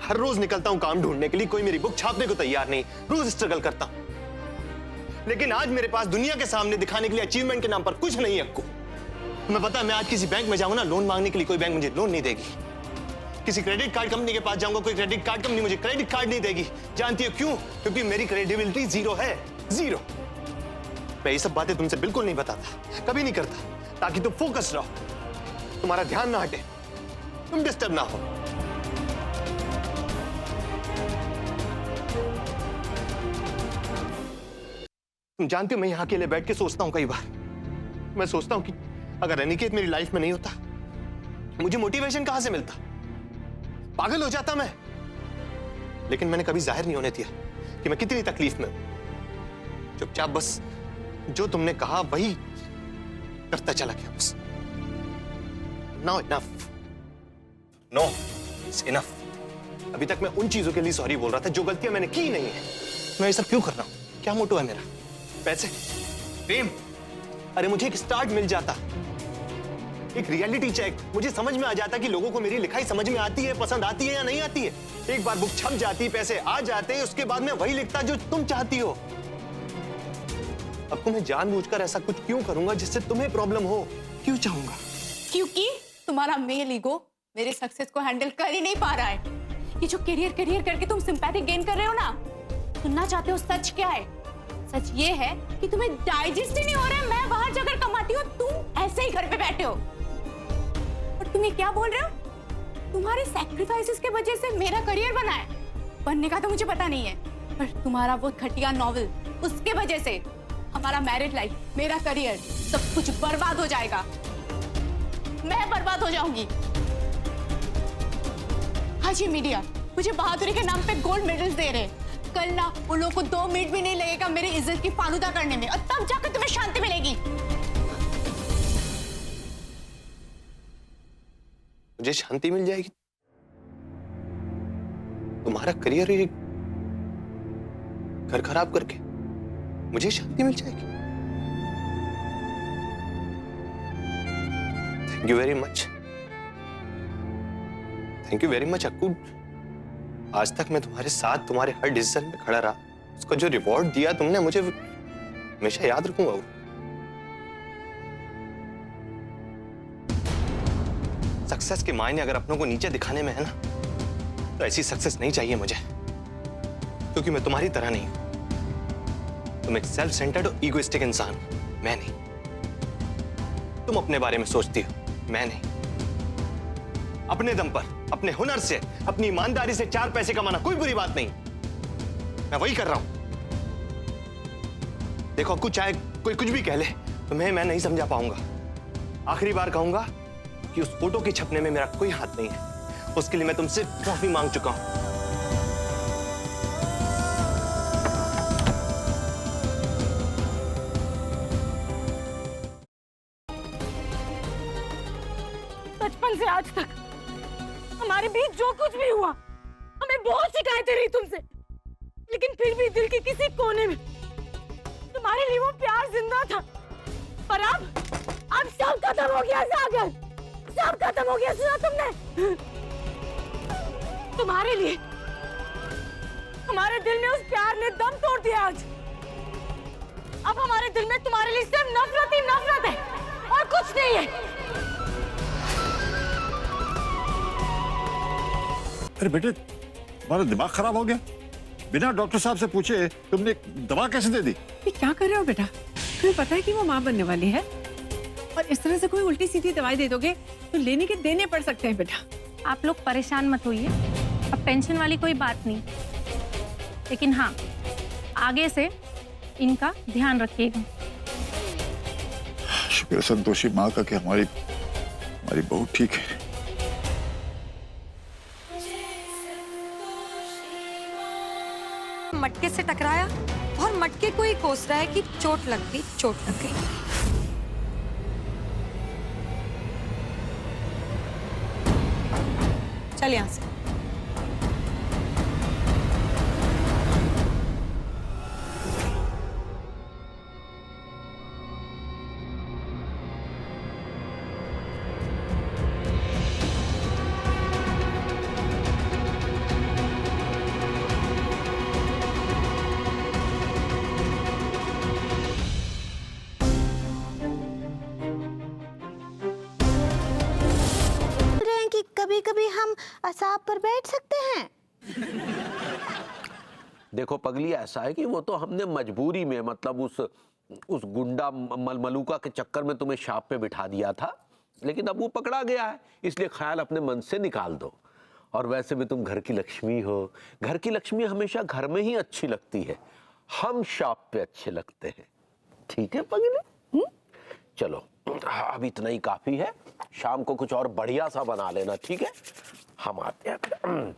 हर रोज निकलता हूं काम ढूंढने के लिए, कोई मेरी बुक छापने को तैयार नहीं, रोज स्ट्रगल करता हूं। लेकिन आज मेरे पास दुनिया के सामने दिखाने के लिए अचीवमेंट के नाम पर कुछ नहीं है अक्कू। मैं पता है, मैं आज किसी बैंक में जाऊंगा ना लोन मांगने के लिए, कोई बैंक मुझे लोन नहीं देगी। किसी क्रेडिट कार्ड कंपनी के पास जाऊंगा, कोई क्रेडिट कार्ड कंपनी मुझे क्रेडिट कार्ड नहीं देगी। जानती हो क्यों? क्योंकि मेरी क्रेडिबिलिटी जीरो है, जीरो। मैं ये सब बातें तुमसे बिल्कुल नहीं बताता, कभी नहीं करता, ताकि तुम फोकस रहो, तुम्हारा ध्यान ना हटे, तुम डिस्टर्ब ना हो। तुम जानती हो, मैं यहां अकेले बैठ के सोचता हूं कई बार। मैं सोचता हूं कि अगर अनिकेत मेरी लाइफ में नहीं होता, मुझे मोटिवेशन कहां से मिलता? पागल हो जाता मैं। लेकिन मैंने कभी जाहिर नहीं होने दिया कि मैं कितनी तकलीफ में हूं। चुपचाप बस जो तुमने कहा वही करता चला गया बस। Now enough. No, it's enough. अभी तक मैं उन चीजों के लिए सॉरी बोल रहा था जो गलतियां मैंने की नहीं है। मैं ये सब क्यों कर रहा हूं? क्या मोटो है मेरा? पैसे? फेम? अरे मुझे एक स्टार्ट मिल जाता, एक रियलिटी चेक, मुझे समझ में आ जाता कि लोगों को मेरी लिखाई समझ में आती है, पसंद आती है या नहीं आती है। एक बार बुक छप जाती, पैसे आ जाते, उसके बाद मैं वही लिखता जो तुम चाहती हो। अब तुम्हें जानबूझकर ऐसा कुछ क्यों करूंगा जिससे तुम्हें प्रॉब्लम हो? क्यों चाहूंगा? क्योंकि तुम्हारा मेल ईगो मेरे सक्सेस को हैंडल कर ही नहीं पा रहा है। ये जो करियर करके तुम सिंपैथी गेन कर रहे हो ना, सुनना चाहते हो सच क्या है? सच ये है कि तुम्हें डाइजेस्ट ही नहीं हो रहा है। मैं बाहर जाकर कमाती हूँ, तुम ऐसे ही घर पे बैठे हो। और तुम ये क्या बोल रहे हो? तुम्हारे सैक्रिफाइसेस के वजह से मेरा करियर बना है। बनने का तो मुझे पता नहीं है, पर तुम्हारा वो घटिया नॉवल, उसके वजह से हमारा मैरिड लाइफ, मेरा करियर, सब कुछ बर्बाद हो जाएगा। मैं बर्बाद हो जाऊंगी। आज ये मीडिया मुझे बहादुरी के नाम पे गोल्ड मेडल्स दे रहे, कल ना उन लोगों को 2 मिनट भी नहीं लगेगा मेरी इज्जत की फालूदा करने में, और तब जाकर तुम्हें शांति मिलेगी। मुझे शांति मिल जाएगी? तुम्हारा करियर ही घर खराब करके मुझे शांति मिल जाएगी? Thank you very much, thank you very much Akku. आज तक मैं तुम्हारे साथ, तुम्हारे हर डिसीजन में खड़ा रहा। उसको जो रिवॉर्ड दिया तुमने मुझे, हमेशा याद रखूंगा वो। सक्सेस के मायने अगर अपनों को नीचे दिखाने में है ना, तो ऐसी सक्सेस नहीं चाहिए मुझे, क्योंकि मैं तुम्हारी तरह नहीं हूं। तुम एक सेल्फ सेंटर्ड और ईगोइस्टिक इंसान, मैं नहीं। तुम अपने बारे में सोचती हो, मैं नहीं। अपने दम पर, अपने हुनर से, अपनी ईमानदारी से 4 पैसे कमाना कोई बुरी बात नहीं। मैं वही कर रहा हूं। देखो अक्कू, चाहे कोई कुछ भी कह ले, तुम्हें मैं नहीं समझा पाऊंगा। आखिरी बार कहूंगा कि उस फोटो के छपने में मेरा कोई हाथ नहीं है। उसके लिए मैं तुमसे माफी मांग चुका हूं। बचपन से आज तक हमारे बीच जो कुछ भी हुआ, हमें बहुत शिकायतें रही तुमसे, लेकिन फिर भी दिल के किसी कोने में तुम्हारे लिए वो प्यार जिंदा था। पर अब सब खत्म हो गया सागर, सब खत्म हो गया। सुना तुमने? तुम्हारे लिए हमारे दिल में उस प्यार ने दम तोड़ दिया। आज अब हमारे दिल में तुम्हारे लिए सिर्फ नफरत ही नफरत है और कुछ नहीं है। अरे बेटे, तुम्हारा दिमाग खराब हो गया? बिना डॉक्टर साहब से पूछे तुमने दवा कैसे दे दी? ये क्या कर रहे हो बेटा? तुम्हें पता है कि वो माँ बनने वाली है, और इस तरह से कोई उल्टी सीधी दवाई दे दोगे तो लेने के देने पड़ सकते हैं बेटा। आप लोग परेशान मत होइए, अब टेंशन वाली कोई बात नहीं। लेकिन हाँ, आगे से इनका ध्यान रखिएगा। शुक्र संतोषी माँ का कि हमारी बहू ठीक है। मटके से टकराया और मटके को ही कोस रहा है कि चोट लग गई, चोट लग गई। चल यहां से। कभी कभी हम असाब पर बैठ सकते हैं? देखो पगली, ऐसा है कि वो तो हमने मजबूरी में, मतलब उस गुंडा मलमलूका के चक्कर में तुम्हें शाप पे बिठा दिया था, लेकिन अब वो पकड़ा गया है, इसलिए ख्याल अपने मन से निकाल दो। और वैसे भी तुम घर की लक्ष्मी हो, घर की लक्ष्मी हमेशा घर में ही अच्छी लगती है, हम शाप पे अच्छे लगते हैं। ठीक है पगली? चलो अब इतना ही काफी है, शाम को कुछ और बढ़िया सा बना लेना, ठीक है? हम आते हैं।